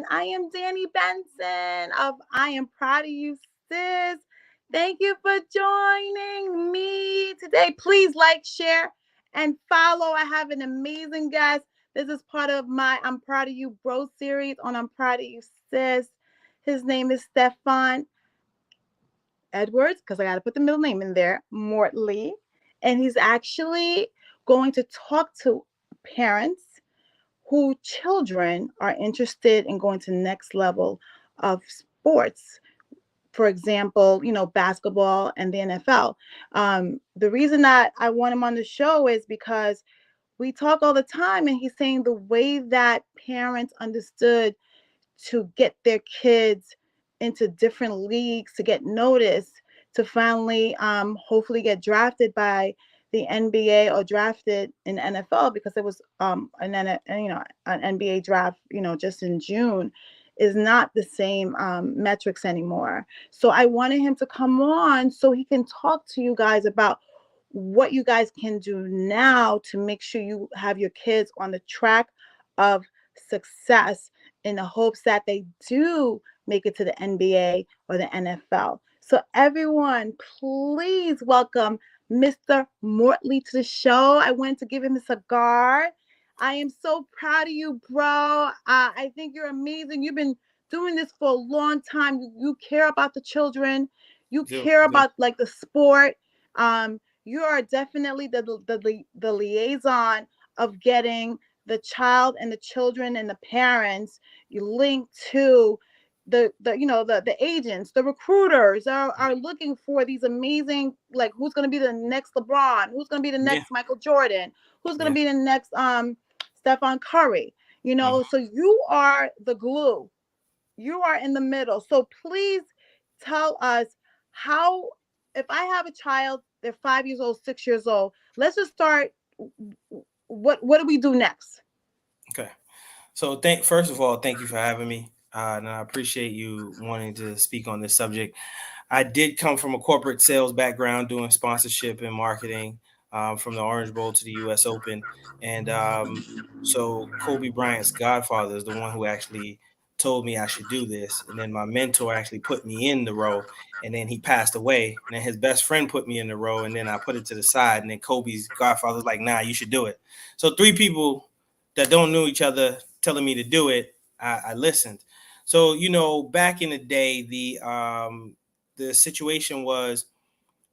I am Danny Benson of I Am Proud of You, Sis. Thank you for joining me today. Please like, share, and follow. I have an amazing guest. This is part of my I'm Proud of You Bro series on I'm Proud of You, Sis. His name is Stephan Edwards, because I got to put the middle name in there, Mortley. And he's actually going to talk to parents who children are interested in going to the next level of sports. For example, basketball and the NFL. The reason that I want him on the show is because we talk all the time, and he's saying the way that parents understood to get their kids into different leagues to get noticed, to finally hopefully get drafted by the NBA or drafted in the NFL, because it was an NBA draft just in June, is not the same metrics anymore. So I wanted him to come on so he can talk to you guys about what you guys can do now to make sure you have your kids on the track of success, in the hopes that they do make it to the NBA or the NFL. So everyone, please welcome Mr. Mortley to the show. I went to give him a cigar. I am so proud of you, bro. I think you're amazing. You've been doing this for a long time. You care about the children. You care about like the sport. You are definitely the liaison of getting the child and the children and the parents. You link to the agents, the recruiters are looking for these amazing, like, who's going to be the next LeBron, who's going to be the next Michael Jordan, who's going to be the next Stephen Curry. So you are the glue. You are in the middle. So please tell us how, if I have a child, they're 5 years old, 6 years old, let's just start. What do we do next? Okay. So first of all, thank you for having me. And I appreciate you wanting to speak on this subject. I did come from a corporate sales background, doing sponsorship and marketing, from the Orange Bowl to the U.S. Open. And so Kobe Bryant's godfather is the one who actually told me I should do this. And then my mentor actually put me in the role. And then he passed away. And then his best friend put me in the role. And then I put it to the side. And then Kobe's godfather was like, nah, you should do it. So three people that don't know each other telling me to do it, I listened. So, back in the day, the situation was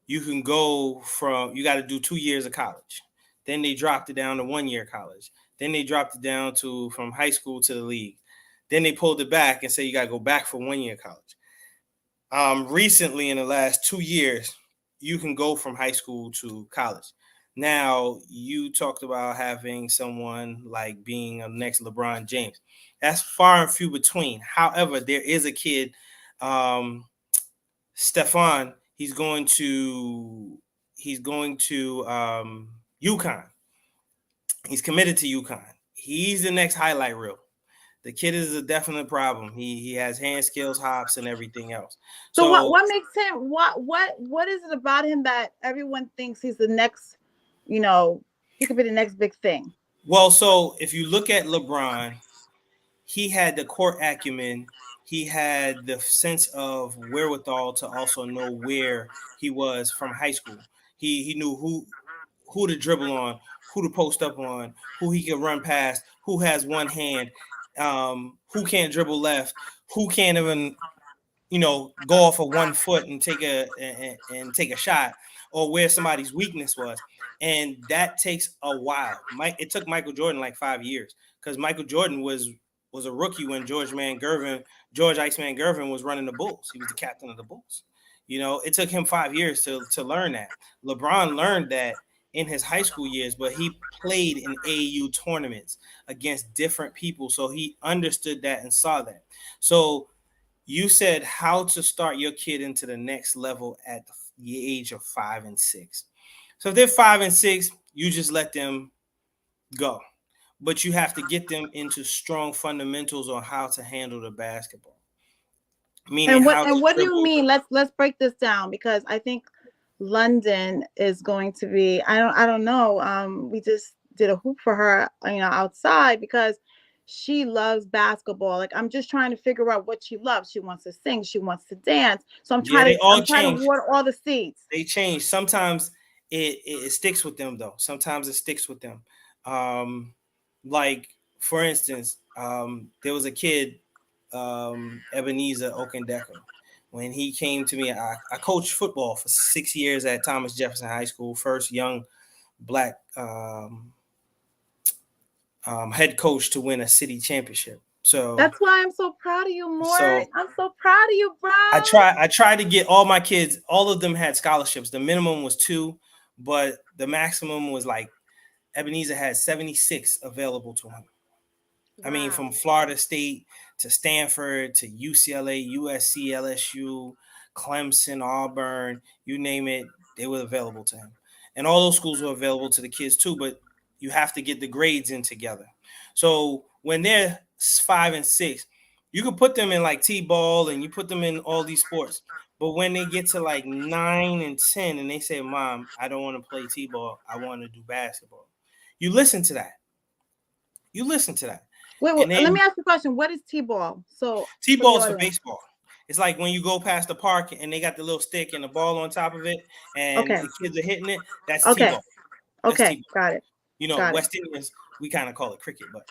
you got to do 2 years of college. Then they dropped it down to 1 year college. Then they dropped it down to from high school to the league. Then they pulled it back and said you got to go back for 1 year college. Recently, in the last 2 years, you can go from high school to college. Now, you talked about having someone like being a next LeBron James. That's far and few between. However, there is a kid, Stephan. He's going to UConn. He's committed to UConn. He's the next highlight reel. The kid is a definite problem. He has hand skills, hops, and everything else. So what makes him, what is it about him that everyone thinks he's the next, he could be the next big thing? Well, so if you look at LeBron, he had the court acumen. He had the sense of wherewithal to also know where he was from high school. He knew who to dribble on, who to post up on, who he could run past, who has one hand, who can't dribble left, who can't even, go off of 1 foot and take a shot, or where somebody's weakness was. And that takes a while. It took Michael Jordan like 5 years, because Michael Jordan was a rookie when George Iceman Gervin was running the Bulls. He was the captain of the Bulls. It took him 5 years to learn that. LeBron learned that in his high school years, but he played in AAU tournaments against different people. So he understood that and saw that. So you said how to start your kid into the next level at the age of 5 and 6. So if they're 5 and 6, you just let them go. But you have to get them into strong fundamentals on how to handle the basketball. And what do you mean? Let's break this down, because I think London is going to be, I don't know. We just did a hoop for her, outside, because she loves basketball. Like I'm just trying to figure out what she loves. She wants to sing, she wants to dance. So Yeah, they all I'm trying to change. water all the seeds. They change. Sometimes it sticks with them though. Sometimes it sticks with them. Um, like for instance, there was a kid, Ebenezer Okendecker. When he came to me, I coached football for 6 years at Thomas Jefferson High School, first young black head coach to win a city championship. That's why I'm so proud of you, So Mort. I'm so proud of you, bro. I tried to get all my kids, all of them had scholarships. The minimum was 2, but the maximum was like Ebenezer had 76 available to him. I mean, Wow. from Florida State to Stanford to UCLA, USC, LSU, Clemson, Auburn, you name it, they were available to him. And all those schools were available to the kids too, but you have to get the grades in together. So when they're 5 and 6, you can put them in like T-ball and you put them in all these sports. But when they get to like 9 and 10 and they say, Mom, I don't want to play T-ball, I want to do basketball. You listen to that. You listen to that. Wait, And let then me ask you a question. What is T-ball? So for the T-ball is for audience. baseball. It's like when you go past the park and they got the little stick and the ball on top of it, and Okay. the kids are hitting it. That's Okay. T-ball. That's Okay. T-ball. Got it. Got it. West Indians, we kind of call it cricket, but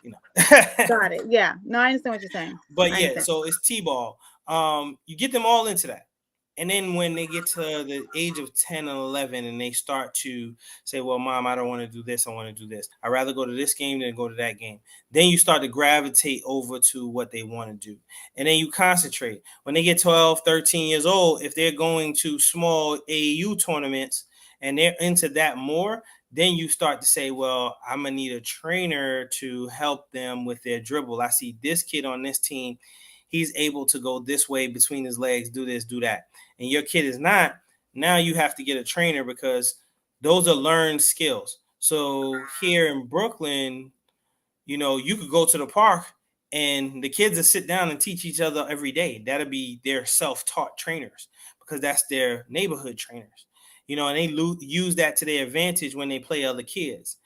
Got it. Yeah. No, I understand what you're saying. But I yeah, understand. so it's T-ball. You get them all into that. And then when they get to the age of 10 and 11 and they start to say, well, Mom, I don't want to do this. I want to do this. I'd rather go to this game than go to that game. Then you start to gravitate over to what they want to do. And then you concentrate. When they get 12, 13 years old, if they're going to small AAU tournaments and they're into that more, then you start to say, well, I'm going to need a trainer to help them with their dribble. I see this kid on this team. He's able to go this way between his legs, do this, do that. And your kid is not. Now you have to get a trainer because those are learned skills. So here in Brooklyn, you could go to the park and the kids will sit down and teach each other every day. That'll be their self-taught trainers because that's their neighborhood trainers. And they use that to their advantage when they play other kids.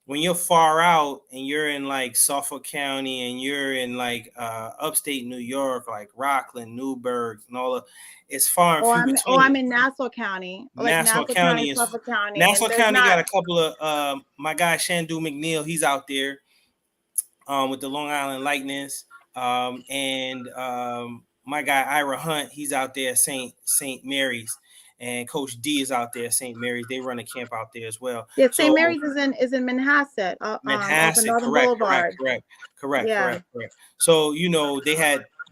When you're far out and you're in like Suffolk County and you're in like upstate New York, like Rockland, Newburgh, and all of, it's far and few I'm between. in Nassau County, like Nassau Nassau County, County is Suffolk County, and Nassau there's County not. got a couple of my guy Shandu McNeil, he's out there with the Long Island Lightness, and my guy Ira Hunt, he's out there at Saint Mary's, and Coach D is out there at St. Mary's. They run a camp out there as well. Yeah, St. So Mary's is in Manhasset, off of Manhasset, Northern correct. Boulevard. Yeah. So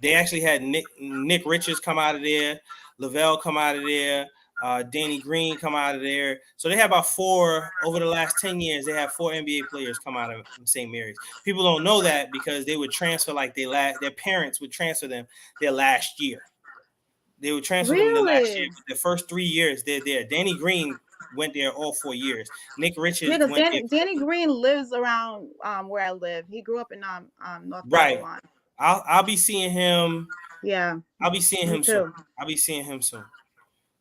they actually had Nick Richards come out of there, Lavelle come out of there, Danny Green come out of there. So they have about 4 over the last 10 years. They have 4 NBA players come out of St. Mary's. People don't know that because they would transfer like their parents would transfer them their last year. They would transfer them the last year, Really? but the first 3 years they're there. Danny Green went there all 4 years. Nick Yeah, Richards because went there. Danny Green lives around where I live. He grew up in North Right. Babylon. I'll be seeing him. Yeah, I'll be seeing me him soon. too. I'll be seeing him soon.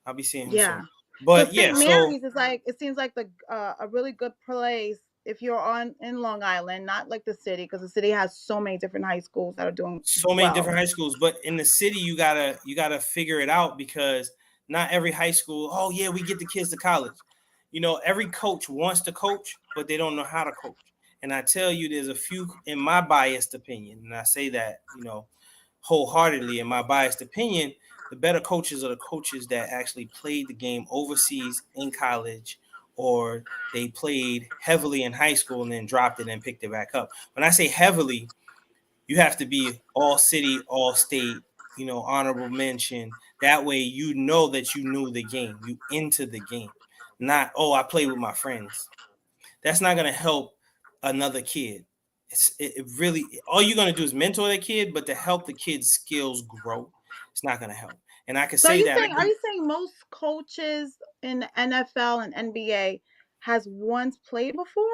I'll be seeing him soon. Yeah. So But yeah, St. so Mary's is like, it seems like the a really good place if you're in Long Island, not like the city, because the city has so many different high schools that are doing so many well. different high schools, but in the city you gotta figure it out because not every high school, oh yeah, we get the kids to college. Every coach wants to coach, but they don't know how to coach. And I tell you, there's a few, in my biased opinion, and I say that, wholeheartedly, in my biased opinion, the better coaches are the coaches that actually played the game overseas in college, or they played heavily in high school and then dropped it and picked it back up. When I say heavily, you have to be all city, all state, honorable mention. That way, that you knew the game, you into the game, not, oh, I play with my friends. That's not going to help another kid. It really, all you're going to do is mentor the kid, but to help the kid's skills grow, it's not going to help. And I can So say that. are you saying most coaches in the NFL and NBA has once played before?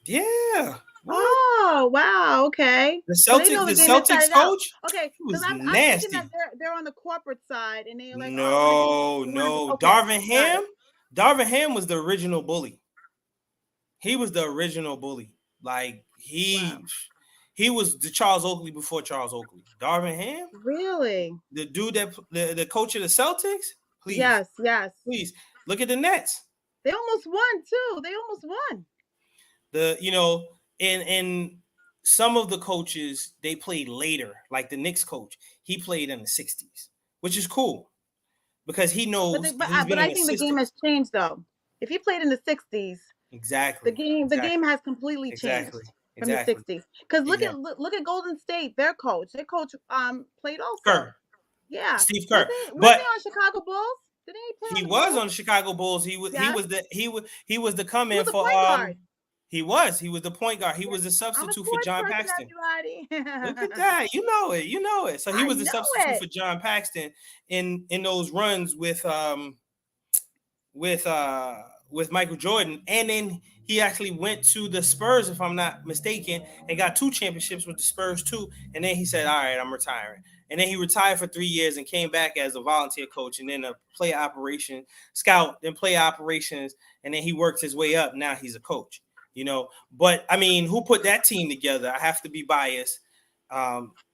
Yeah. What? Oh, wow. Okay. The So they know the game Celtics inside out. coach, Okay, he because was I'm thinking that nasty. they're on the corporate side and they're like, oh, I want to be, No, we want to be. no. Okay, got it. Darvin Ham was the original bully. He was the original bully. Like Wow. He was the Charles Oakley before Charles Oakley. Darvin Ham, Really? the dude that the coach of the Celtics. Please, Yes, yes. please look at the Nets. They almost won too. They almost won. And some of the coaches they played later, like the Knicks coach. He played in the 60s, which is cool because he knows he's been But an I think the game assistant. has changed though. If he played in the '60s, Exactly. the game has completely changed Exactly. from the Exactly. '60s. Because Exactly. look at Golden State. Their coach played also. Kerr. Yeah. Steve Kerr. Wasn't he But on Chicago Bulls? Didn't he play he on the was Bulls? on the Chicago Bulls. He Yes. was the come He in was a for point guard. He was the point guard. He Yeah. was the I'm a substitute for sports John person, Paxton. everybody. Look at that. You know it. So he I was the know substitute it. for John Paxton in those runs with Michael Jordan, and then he actually went to the Spurs, if I'm not mistaken, and got 2 championships with the Spurs too. And then he said, "All right, I'm retiring." And then he retired for 3 years and came back as a volunteer coach, and then a player operation scout, then player operations, and then he worked his way up. Now he's a coach, But I mean, who put that team together? I have to be biased.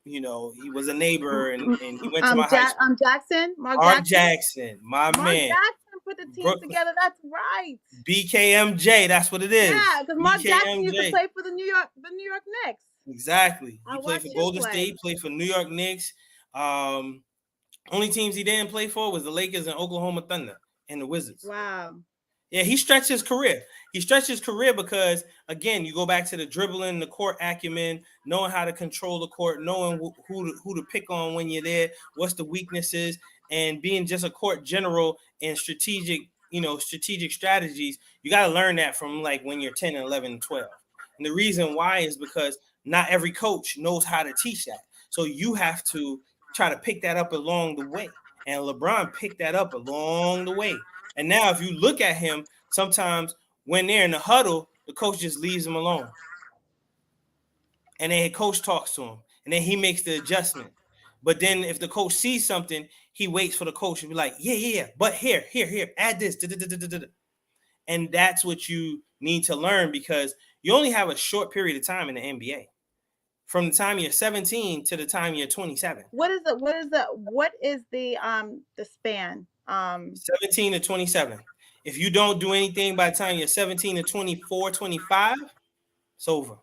He was a neighbor, and he went to my high school. Jackson, Mark Jackson, my Mark man. Jackson put the team together. That's right. BKMJ, that's what it is. Yeah, because Mark Jackson used to play for the New York Knicks. Exactly. He played for Golden State, played for New York Knicks. Only teams he didn't play for was the Lakers and Oklahoma Thunder and the Wizards. Wow. Yeah, he stretched his career. He stretched his career because, again, you go back to the dribbling, the court acumen, knowing how to control the court, knowing who to pick on when you're there, what's the weaknesses, and being just a court general and strategic strategies. You got to learn that from like when you're 10 and 11 and 12. And the reason why is because not every coach knows how to teach that. So you have to try to pick that up along the way. And LeBron picked that up along the way. And now if you look at him, sometimes when they're in the huddle, the coach just leaves him alone. And then the coach talks to him. And then he makes the adjustment. But then if the coach sees something, he waits for the coach to be like, yeah. But here, add this. And that's what you need to learn because you only have a short period of time in the NBA. From the time you're 17 to the time you're 27. What is the span? 17 to 27. If you don't do anything by the time you're 17 to 24, 25, it's over.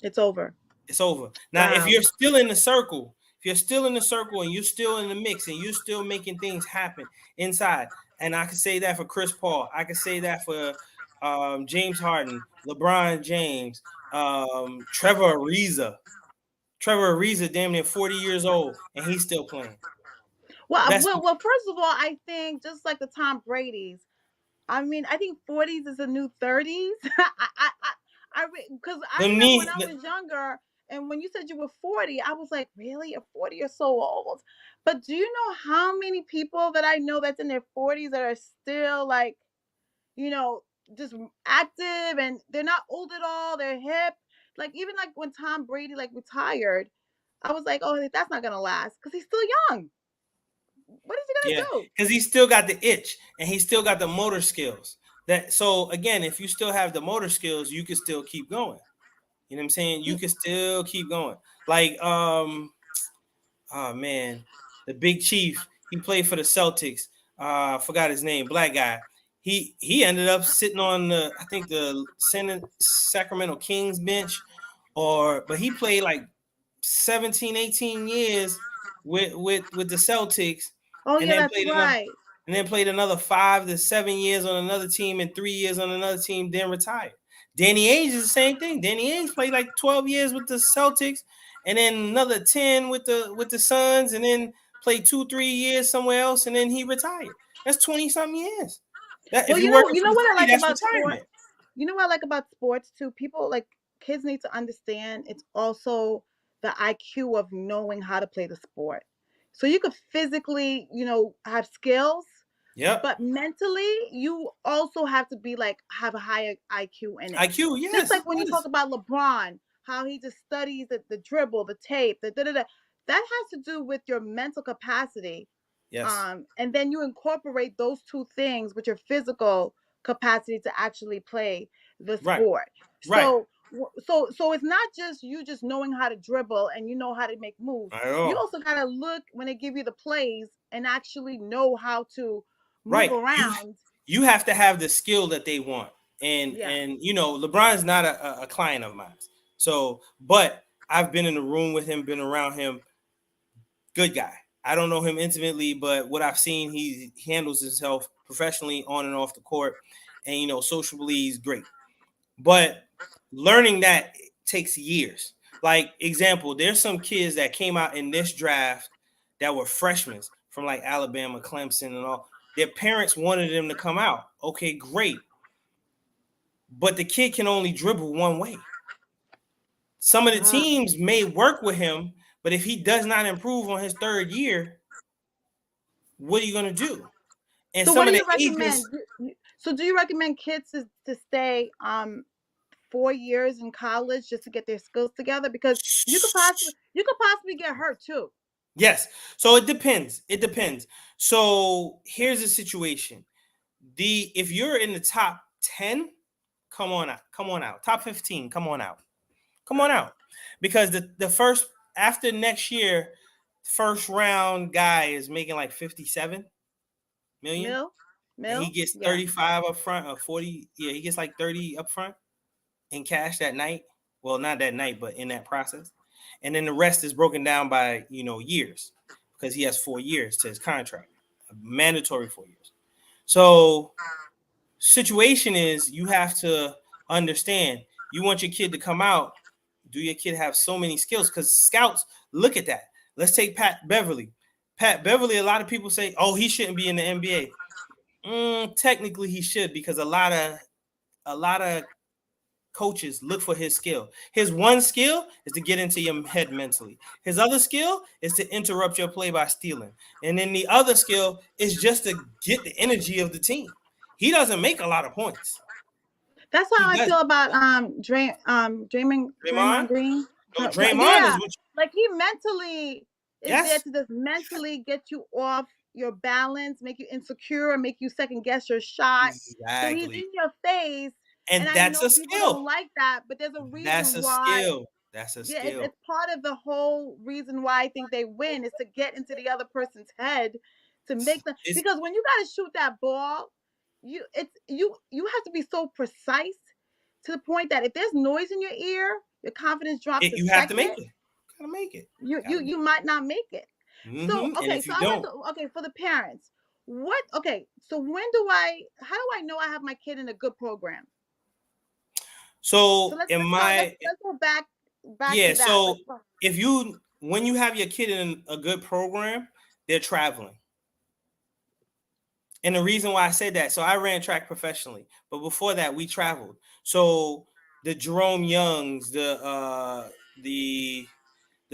It's over. It's over. Now, if you're still in the circle, and you're still in the mix and you're still making things happen inside, and I can say that for Chris Paul, I can say that for James Harden, LeBron James, Trevor Ariza. Trevor Ariza, damn near 40 years old, and he's still playing. Well, first of all, I think just like the Tom Brady's, I mean, I think 40s is the new 30s. Because I know when I was younger, and when you said you were 40, I was like, really? You're 40? You're so old. But do you know how many people that I know that's in their 40s that are still like, just active and they're not old at all. They're hip. Like even like when Tom Brady like retired, I was like, oh, that's not gonna last because he's still young. What is he gonna do? Because he still got the itch and he still got the motor skills. So again, if you still have the motor skills, you can still keep going. You know what I'm saying? You can still keep going. Like oh man, the Big Chief. He played for the Celtics. Forgot his name. Black guy. He ended up sitting on the Sacramento Kings bench, but he played like 17, 18 years with the Celtics. Oh yeah, that's right. And then played another 5 to 7 years on another team and 3 years on another team, then retired. Danny Ainge is the same thing. Danny Ainge played like 12 years with the Celtics, and then another 10 with the Suns, and then played 2-3 years somewhere else, and then he retired. That's 20-something years. Well, you know what I like about sports? You know what I like about sports too? People like kids need to understand it's also the IQ of knowing how to play the sport. So you could physically, have skills. Yeah. But mentally, you also have to be like have a higher IQ in it. IQ, yes. Just like when you talk about LeBron, how he just studies the dribble, the tape, the da-da-da. That has to do with your mental capacity. Yes. And then you incorporate those two things with your physical capacity to actually play the sport. Right. So So it's not just you just knowing how to dribble and you know how to make moves. Not at You all. also got to look when they give you the plays and actually know how to move Right. around. You have to have the skill that they want. Yeah. And LeBron's not a client of mine. So, but I've been in the room with him, been around him. Good guy. I don't know him intimately, but what I've seen, he handles himself professionally on and off the court, and socially he's great. But learning that takes years. Like example, there's some kids that came out in this draft that were freshmen from like Alabama, Clemson, and all. Their parents wanted them to come out. Okay, great. But the kid can only dribble one way. Some of the Wow. teams may work with him, but if he does not improve on his third year, what are you going to do? And So what some do of the you recommend? agents, So do you recommend kids to stay 4 years in college just to get their skills together? Because you could possibly get hurt too. yes. So it depends. It depends. So here's the situation. If you're in the top 10, come on out. Come on out. Top 15, come on out. Come on out. Because the first after next year, first round guy is making like 57 million. Mill, And he mill, gets yeah. 35 up front or 40. Yeah, he gets like 30 up front in cash that night. Well, not that night, but in that process. And then the rest is broken down by, years because he has 4 years to his contract, mandatory 4 years. So situation is you have to understand you want your kid to come out. Do your kid have so many skills? Because scouts look at that. Let's take Pat Beverly. Pat Beverly, a lot of people say, oh, he shouldn't be in the NBA. Technically, he should because a lot of coaches look for his skill. His one skill is to get into your head mentally. His other skill is to interrupt your play by stealing. And then the other skill is just to get the energy of the team. He doesn't make a lot of points. That's He how I does. feel about Draymond Draymond? Green. No, Draymond is Yeah, what like he mentally is there yes. to just mentally get you off your balance, make you insecure, make you second guess your shot. So he's in Exactly. your face, and And I that's know a people don't skill. like that, but there's a That's reason a why. skill. That's a Yeah, skill. it's part of the whole reason why I think they win is to get into the other person's head to make them, It's because when you got to shoot that ball, you have to be so precise to the point that if there's noise in your ear, your confidence drops a you have to second. make it. Gotta make it. You you Gotta make you might not make it. So it. And okay, if so you I want don't, to okay for the parents. What okay? So how do I know I have my kid in a good program? So so let's in let's go let's my let's go back yeah, to that. so if you when you have your kid in a good program, they're traveling. And the reason why I said that, so I ran track professionally, but before that we traveled. So the Jerome Youngs, the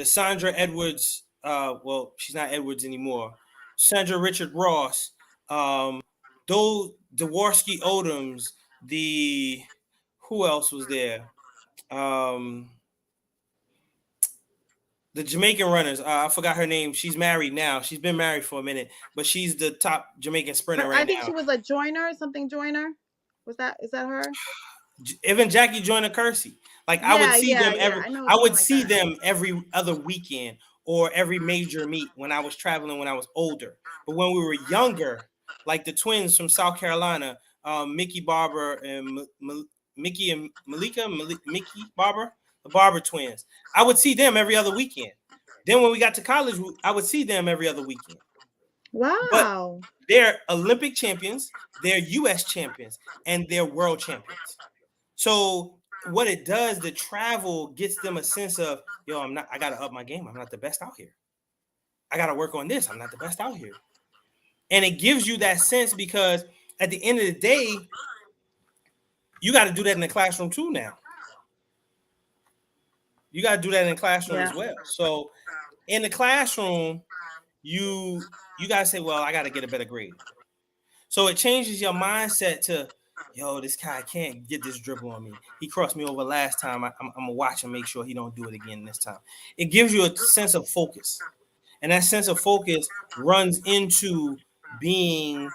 Sandra Edwards, well, she's not Edwards anymore. Sandra Richard Ross, those Dworsky Odoms, the who else was there? Um, the Jamaican runners. I forgot her name. She's married now. She's been married for a minute, but she's the top Jamaican sprinter I right think now. she was a joiner, something joiner. Is that her? Even Jackie Joyner Kersey. Like I would Yeah, see yeah, them yeah. I know I something would like see that. them every other weekend or every major meet when I was traveling when I was older. But when we were younger, like the twins from South Carolina, Mickey Barber and Mickey and Mickey Barber, the Barber twins, I would see them every other weekend. Then when we got to college, I would see them every other weekend. But Wow. they're Olympic champions, they're US champions, and they're world champions. So what it does, the travel gets them a sense of, yo, I gotta up my game. I'm not the best out here. I gotta work on this. I'm not the best out here. And it gives you that sense because at the end of the day, you got to do that in the classroom too now. You got to do that in the classroom Yeah. as well. So in the classroom, you got to say, well, I got to get a better grade. So it changes your mindset to, yo, this guy can't get this dribble on me. He crossed me over last time. I'm gonna watch and make sure he don't do it again this time. It gives you a sense of focus, and that sense of focus runs into being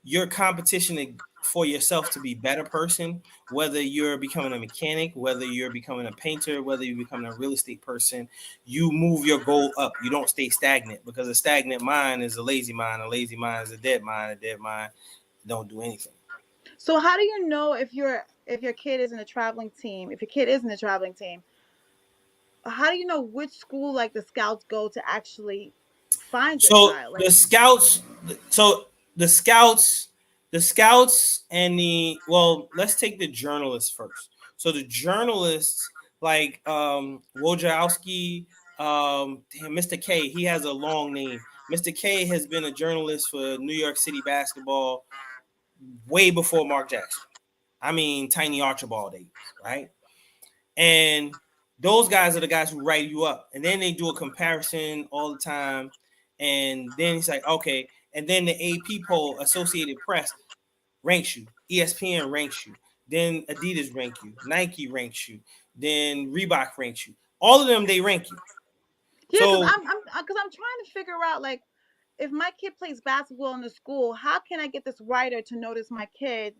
your competition for yourself to be better person, whether you're becoming a mechanic, whether you're becoming a painter, whether you're becoming a real estate person, you move your goal up. You don't stay stagnant, because a stagnant mind is a lazy mind. A lazy mind is a dead mind. A dead mind don't do anything. So how do you know if your kid is in a traveling team? If your kid is in a traveling team, how do you know which school like the scouts go to actually find your So child? the Like, scouts, so the scouts, the scouts and the well, let's take the journalists first. So the journalists like Wojciechowski, Mr. K, he has a long name. Mr. K has been a journalist for New York City basketball way before Mark Jackson. I mean, Tiny Archibald days, right? And those guys are the guys who write you up. And then they do a comparison all the time. And then it's like, okay. And then the AP poll, Associated Press, ranks you. ESPN ranks you. Then Adidas rank you. Nike ranks you. Then Reebok ranks you. All of them, they rank you. yeah, because So I'm trying to figure out like if my kid plays basketball in the school, how can I get this writer to notice my kid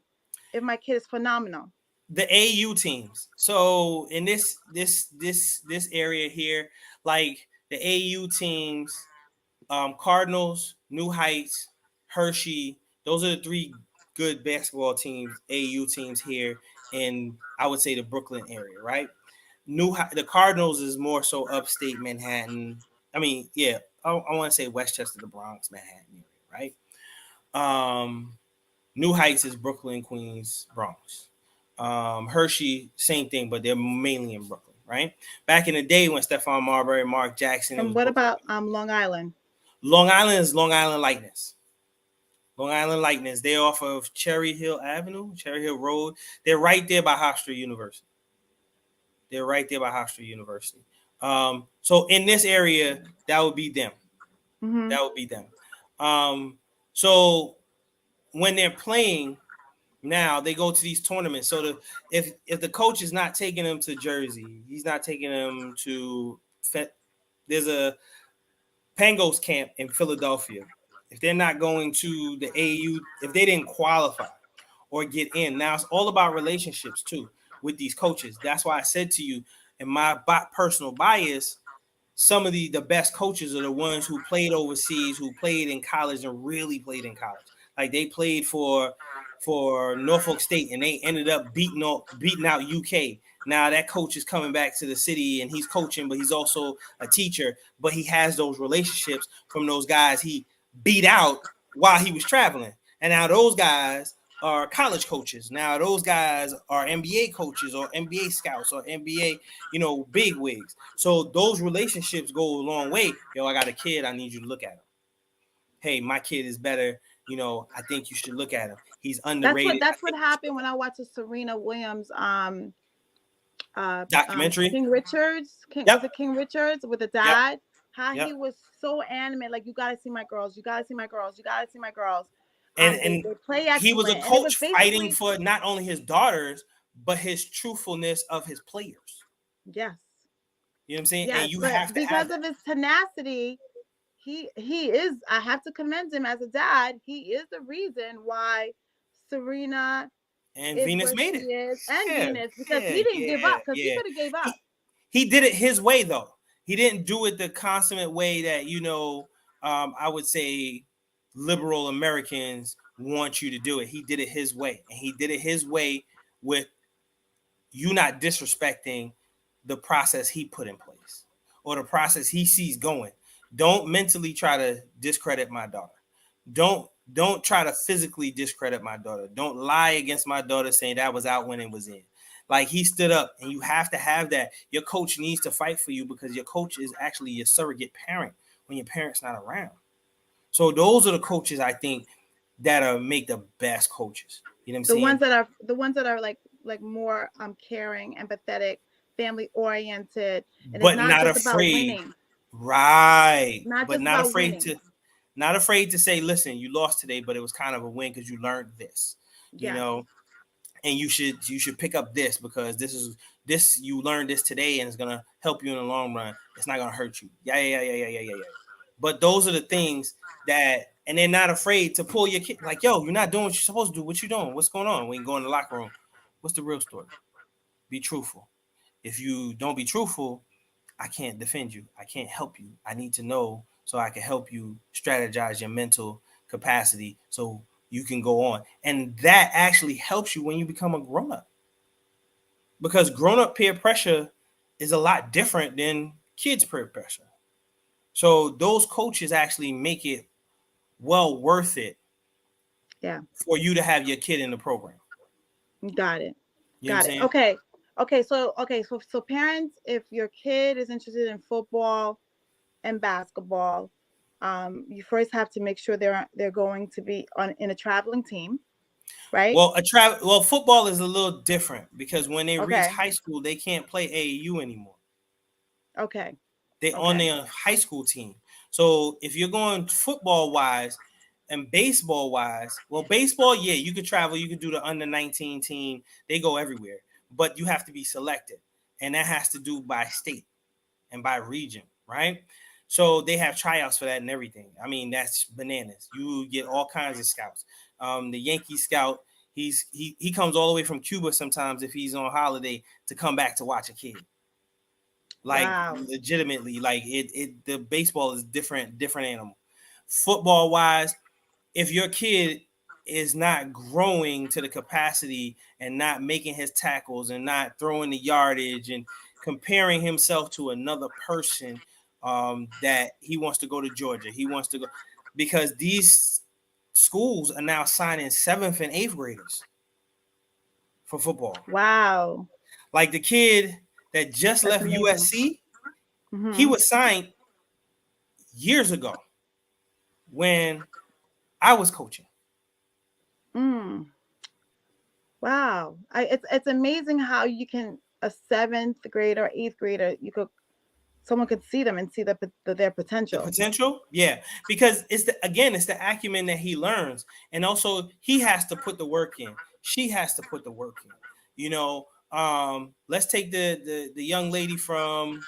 if my kid is phenomenal? the AU teams. So in this area here, like the AU teams, Cardinals, New Heights, Hershey. Those are the three good basketball teams, AU teams here in, I would say, the Brooklyn area, right? The Cardinals is more so upstate Manhattan. I mean, yeah, I want to say Westchester, the Bronx, Manhattan area, right? New Heights is Brooklyn, Queens, Bronx. Hershey, same thing, but they're mainly in Brooklyn, right? Back in the day when Stephon Marbury, Mark Jackson, it And was what Brooklyn. about Long Island? Long Island is Long Island Lightness. Long Island Lightness. They're off of Cherry Hill Avenue, Cherry Hill Road. They're right there by Hofstra University. They're right there by Hofstra University. So in this area, that would be them. Mm-hmm. That would be them. Um, so when they're playing now, they go to these tournaments. So if the coach is not taking them to Jersey, he's not taking them to. There's a Pangos camp in Philadelphia. If they're not going to the AU, if they didn't qualify or get in, now it's all about relationships too with these coaches. That's why I said to you, in my personal bias, some of the best coaches are the ones who played overseas, who played in college and really played in college. Like they played for Norfolk State and they ended up beating out UK. Now that coach is coming back to the city and he's coaching, but he's also a teacher. But he has those relationships from those guys he beat out while he was traveling. And now those guys are college coaches. Now those guys are NBA coaches or NBA scouts or NBA, big wigs. So those relationships go a long way. Yo, I got a kid. I need you to look at him. Hey, my kid is better. I think you should look at him. He's underrated. That's what happened when I watched the Serena Williams Documentary. King Richards. Was Yep. it King Richards with the Yep. dad? How he Yep. was so animate, like you gotta see my girls, you gotta see my girls, you gotta see my girls. And They play he was a excellent, and it was coach fighting basically for not only his daughters, but his truthfulness of his players. yes, You know what I'm saying? yes. And you But have to have because of that. his tenacity, he is. I have to commend him as a dad. He is the reason why Serena And is Venus where made she it. is, and Yeah, Venus, because yeah, he didn't give yeah, up. Because he yeah. could have gave up. He did it his way though. He didn't do it the consummate way that I would say liberal Americans want you to do it. He did it his way, and he did it his way with you not disrespecting the process he put in place or the process he sees going. Don't mentally try to discredit my daughter. Don't try to physically discredit my daughter. Don't lie against my daughter saying that was out when it was in. Like he stood up, and you have to have that. Your coach needs to fight for you because your coach is actually your surrogate parent when your parent's not around. So those are the coaches I think that make the best coaches. You know what I'm saying? The ones that are like more caring, empathetic, family oriented, and it's But not not just about afraid. winning. Right. Not But just about winning. not afraid to say, listen, you lost today, but it was kind of a win because you learned this. You Yes. know, and you should pick up this because this you learned this today and it's gonna help you in the long run. It's not gonna hurt you. Yeah. But those are the things that and they're not afraid to pull your kid. Like, yo, you're not doing what you're supposed to do. What you doing? What's going on? When you go in the locker room, what's the real story? Be truthful. If you don't be truthful, I can't defend you. I can't help you. I need to know so I can help you strategize your mental capacity so you can go on. And that actually helps you when you become a grown-up. Because grown-up peer pressure is a lot different than kids' peer pressure. So those coaches actually make it well worth it for you to have your kid in the program. Got it. You know what I'm saying? So parents, if your kid is interested in football and basketball, you first have to make sure they're going to be in a traveling team, right? Well, football is a little different because when they reach high school, they can't play AAU anymore. Okay. They on their high school team. So if you're going football wise and baseball wise, well, baseball, yeah, you could travel, you could do the under 19 team. They go everywhere, but you have to be selected, and that has to do by state and by region, right? So they have tryouts for that and everything. I mean, that's bananas. You get all kinds of scouts. The Yankee scout, he comes all the way from Cuba sometimes if he's on holiday to come back to watch a kid. Like legitimately, like the baseball is different animal. Football wise, if your kid is not growing to the capacity and not making his tackles and not throwing the yardage and comparing himself to another person, that he wants to go to Georgia, he wants to go, because these schools are now signing 7th and 8th graders for football. Wow. Like the kid that just left USC, he was signed years ago when I was coaching. Wow. It's amazing how you can, a 7th grader or 8th grader, someone could see them and see their potential. The potential, yeah, because it's the acumen that he learns, and also he has to put the work in. She has to put the work in. You know, let's take the young lady from,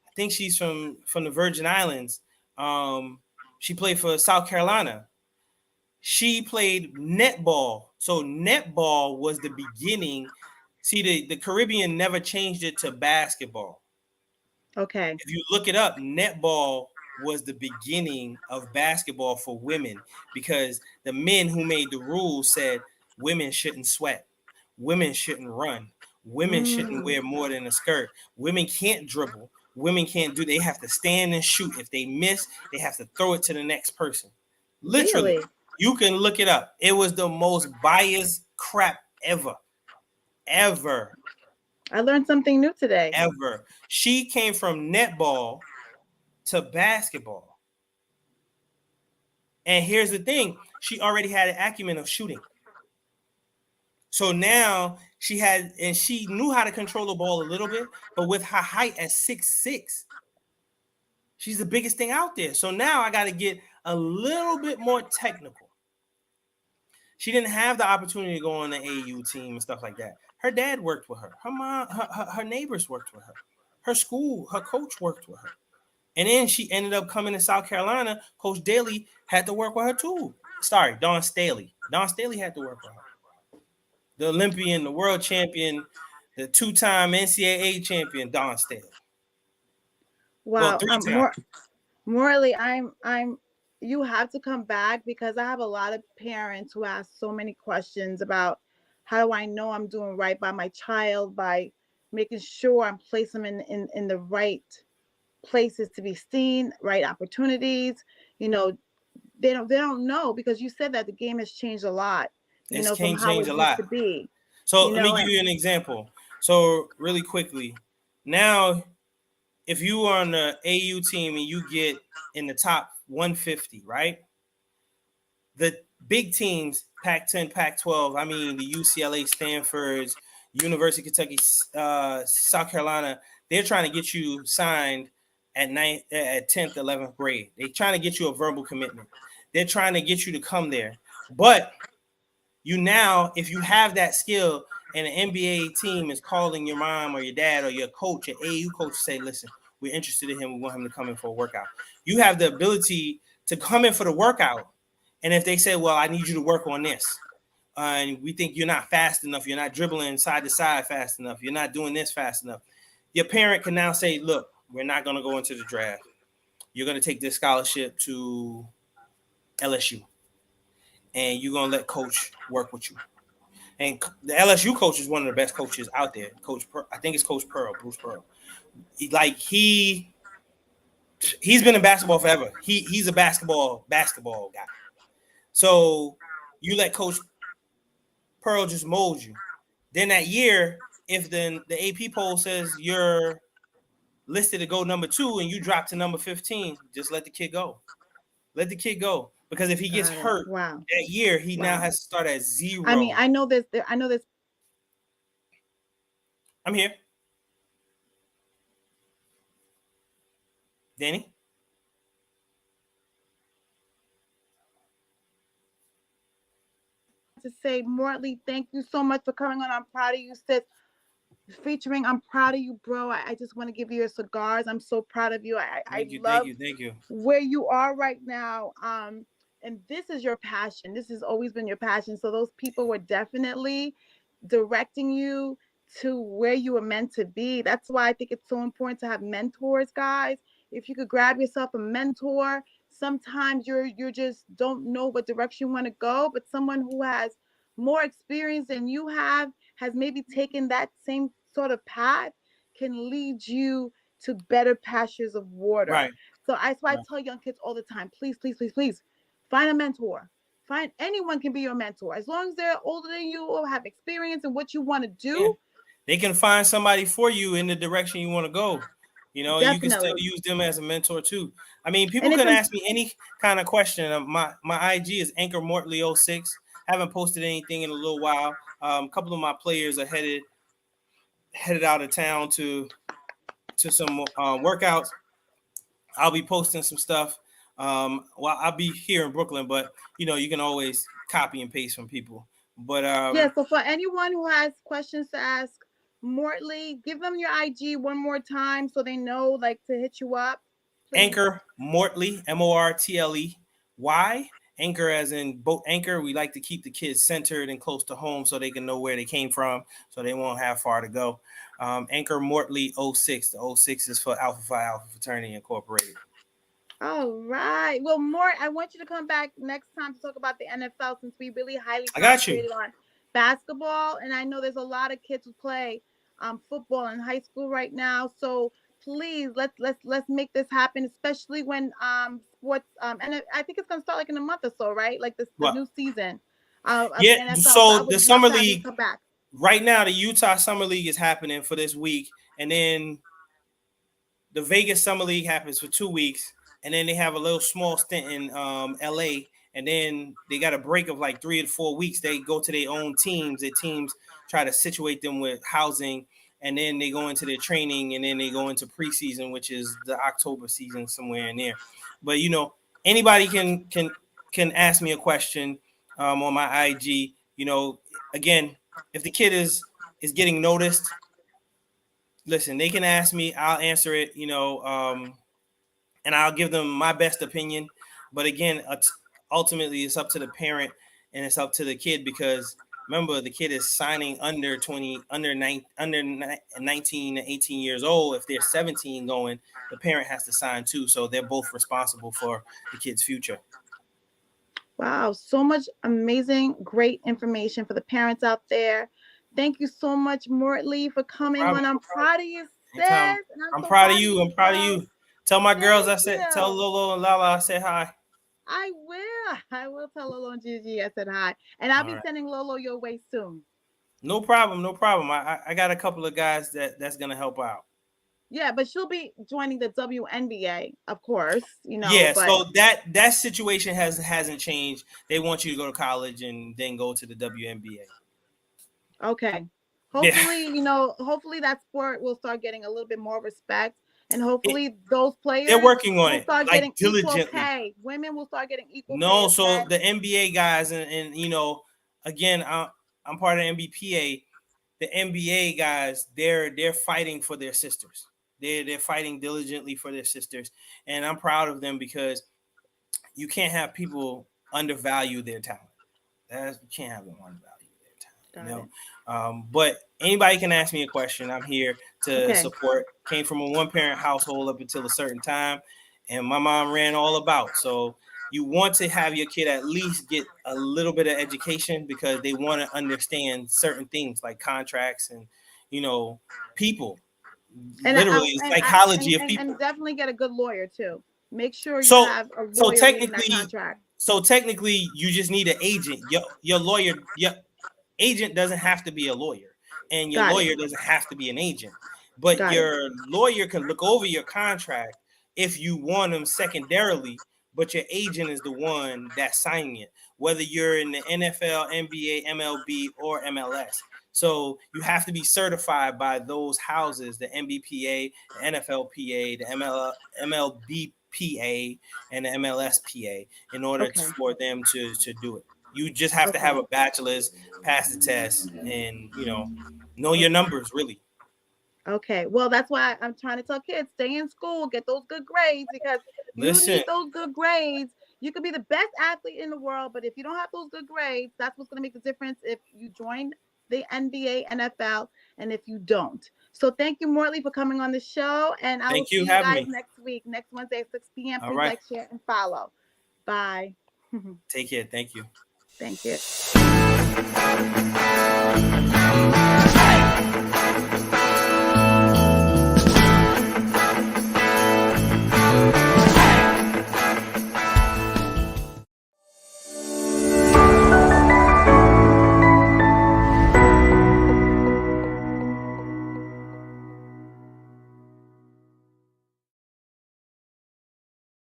I think she's from the Virgin Islands. She played for South Carolina. She played netball, so netball was the beginning. See, the Caribbean never changed it to basketball. Okay. If you look it up, netball was the beginning of basketball for women because the men who made the rules said women shouldn't sweat, women shouldn't run, women shouldn't wear more than a skirt, women can't dribble, women can't they have to stand and shoot. If they miss, they have to throw it to the next person. Literally, you can look it up. It was the most biased crap ever. I learned something new today. Ever. She came from netball to basketball. And here's the thing. She already had an acumen of shooting. So now she knew how to control the ball a little bit, but with her height at 6'6", she's the biggest thing out there. So now I got to get a little bit more technical. She didn't have the opportunity to go on the AU team and stuff like that. Her dad worked with her. Her mom, her neighbors worked with her. Her school, her coach worked with her. And then she ended up coming to South Carolina. Coach Daly had to work with her too. Sorry, Dawn Staley. Dawn Staley had to work with her. The Olympian, the world champion, the 2-time NCAA champion, Dawn Staley. Wow. Well, Mortley, you have to come back because I have a lot of parents who ask so many questions about how do I know I'm doing right by my child, by making sure I'm placing them in the right places to be seen, right opportunities. You know, they don't know because you said that the game has changed a lot. From how it used to be. So let me give you an example. So really quickly, now if you are on the AU team and you get in the top 150, right? The big teams, Pac-10, Pac-12, I mean the UCLA, Stanfords, University of Kentucky, South Carolina, they're trying to get you signed at 10th, 11th grade. They're trying to get you a verbal commitment. They're trying to get you to come there. But you now, if you have that skill and an NBA team is calling your mom or your dad or your coach, your AU coach, to say, listen, we're interested in him. We want him to come in for a workout. You have the ability to come in for the workout And if they say, well, I need you to work on this, and we think you're not fast enough, you're not dribbling side to side fast enough, you're not doing this fast enough, your parent can now say, look, we're not going to go into the draft. You're going to take this scholarship to LSU, and you're going to let coach work with you. And the LSU coach is one of the best coaches out there. I think it's Coach Pearl, Bruce Pearl. He's been in basketball forever. He's a basketball guy. So you let Coach Pearl just mold you. Then that year, if then the AP poll says you're listed to go number 2 and you drop to number 15, just let the kid go. Let the kid go. Because if he gets hurt that year, he now has to start at 0. I mean, I know this. I'm here. Danny? To say, Mortley, thank you so much for coming on. I'm proud of you, sis. Featuring, I'm proud of you, bro. I just want to give you your cigars. I'm so proud of you. Thank you, love thank you. Where you are right now. And this is your passion. This has always been your passion. So those people were definitely directing you to where you were meant to be. That's why I think it's so important to have mentors, guys. If you could grab yourself a mentor, sometimes you just don't know what direction you want to go, but someone who has more experience than you have, has maybe taken that same sort of path, can lead you to better pastures of water. Right. So that's why I tell young kids all the time, please, please, please, please, find a mentor. Find anyone can be your mentor. As long as they're older than you or have experience in what you want to do. Yeah. They can find somebody for you in the direction you want to go. You know, you can still use them as a mentor too. I mean, people can ask me any kind of question. My IG is Anchor Mortley 06. Haven't posted anything in a little while. A couple of my players are headed out of town to some workouts. I'll be posting some stuff. Well, I'll be here in Brooklyn, but you can always copy and paste from people. But yeah, so for anyone who has questions to ask Mortley, give them your IG one more time so they know like to hit you up. Please. Anchor Mortley, Mortley. Why? Anchor as in boat anchor. We like to keep the kids centered and close to home so they can know where they came from, so they won't have far to go. Anchor Mortley 06. The 06 is for Alpha Phi Alpha Fraternity Incorporated. All right. Well, Mort, I want you to come back next time to talk about the NFL, since we really highly concentrated on basketball. And I know there's a lot of kids who play football in high school right now. So please let's make this happen, especially when sports and I think it's gonna start like in a month or so, right? Like the new season. Of the NFL. So the summer league right now, the Utah Summer League is happening for this week, and then the Vegas Summer League happens for 2 weeks, and then they have a little small stint in LA, and then they got a break of like 3 to 4 weeks. They go to their own teams. Their teams try to situate them with housing, and then they go into their training, and then they go into preseason, which is the October season somewhere in there. But anybody can ask me a question on my IG. Again, if the kid is getting noticed, listen, they can ask me. I'll answer it. And I'll give them my best opinion. But again, ultimately, it's up to the parent and it's up to the kid, because remember, the kid is signing under 19 and 18 years old. If they're 17 going, the parent has to sign too. So they're both responsible for the kid's future. Wow, so much amazing, great information for the parents out there. Thank you so much, Mortley, for coming on. I'm proud of you, sis. I'm proud of you. I'm proud of you. Tell my girls tell Lolo and Lala I said hi. I will tell Lolo and Gigi I said hi. And I'll be sending Lolo your way soon. No problem. I got a couple of guys that's gonna help out. Yeah, but she'll be joining the WNBA, of course. Yeah, so that situation hasn't changed. They want you to go to college and then go to the WNBA. Okay. Hopefully, hopefully that sport will start getting a little bit more respect. And hopefully those players, they're working on will start getting diligently. Equal pay. Women will start getting equal pay. No, so the NBA guys and again, I'm part of NBPA. The NBA guys, they're fighting for their sisters. They're fighting diligently for their sisters, and I'm proud of them, because you can't have people undervalue their talent. You can't have them undervalue their talent. But anybody can ask me a question. I'm here to support. Came from a one-parent household up until a certain time, and my mom ran all about. So you want to have your kid at least get a little bit of education because they want to understand certain things like contracts and, people. And literally psychology of people. And definitely get a good lawyer too. Make sure you have a lawyer reading that contract. So technically, you just need an agent. Your lawyer, your agent doesn't have to be a lawyer, and your lawyer doesn't have to be an agent. But your lawyer can look over your contract if you want them secondarily. But your agent is the one that's signing it, whether you're in the NFL, NBA, MLB, or MLS. So you have to be certified by those houses, the NBPA, the NFLPA, the MLBPA, and the MLSPA, in order for them to do it. You just have to have a bachelor's, pass the test, and, know your numbers, really. Okay. Well, that's why I'm trying to tell kids, stay in school, get those good grades, because you need those good grades. You could be the best athlete in the world, but if you don't have those good grades, that's what's going to make the difference if you join the NBA, NFL, and if you don't. So thank you, Mortley, for coming on the show, and I will see you guys next week, next Wednesday at 6 p.m. Please like, share, and follow. Bye. Take care. Thank you. Thank you.